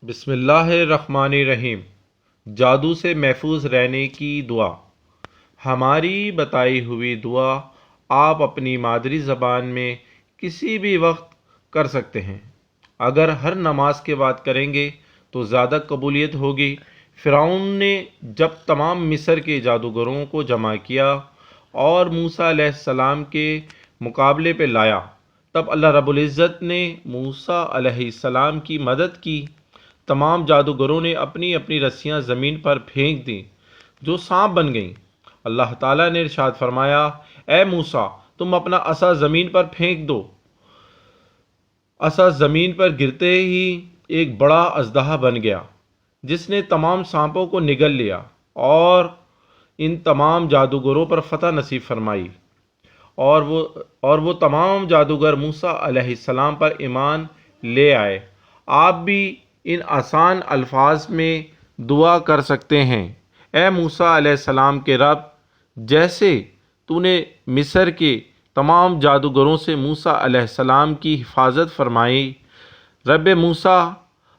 بسم اللہ الرحمن الرحیم۔ جادو سے محفوظ رہنے کی دعا۔ ہماری بتائی ہوئی دعا آپ اپنی مادری زبان میں کسی بھی وقت کر سکتے ہیں۔ اگر ہر نماز کے بعد کریں گے تو زیادہ قبولیت ہوگی۔ فرعون نے جب تمام مصر کے جادوگروں کو جمع کیا اور موسیٰ علیہ السلام کے مقابلے پہ لایا، تب اللہ رب العزت نے موسیٰ علیہ السلام کی مدد کی۔ تمام جادوگروں نے اپنی اپنی رسیاں زمین پر پھینک دیں جو سانپ بن گئیں۔ اللہ تعالیٰ نے ارشاد فرمایا، اے موسیٰ، تم اپنا عصا زمین پر پھینک دو۔ عصا زمین پر گرتے ہی ایک بڑا اژدہا بن گیا جس نے تمام سانپوں کو نگل لیا اور ان تمام جادوگروں پر فتح نصیب فرمائی، اور وہ تمام جادوگر موسیٰ علیہ السلام پر ایمان لے آئے۔ آپ بھی ان آسان الفاظ میں دعا کر سکتے ہیں، اے موسیٰ علیہ السلام کے رب، جیسے تو نے مصر کے تمام جادوگروں سے موسیٰ علیہ السلام کی حفاظت فرمائی، رب موسیٰ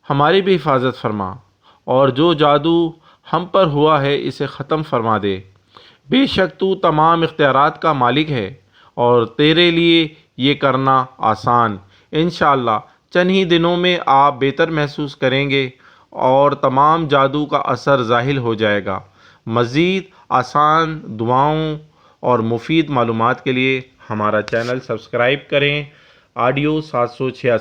ہماری بھی حفاظت فرما، اور جو جادو ہم پر ہوا ہے اسے ختم فرما دے۔ بے شک تو تمام اختیارات کا مالک ہے اور تیرے لیے یہ کرنا آسان۔ انشاءاللہ چند ہی دنوں میں آپ بہتر محسوس کریں گے اور تمام جادو کا اثر زائل ہو جائے گا۔ مزید آسان دعاؤں اور مفید معلومات کے لیے ہمارا چینل سبسکرائب کریں۔ آڈیو 786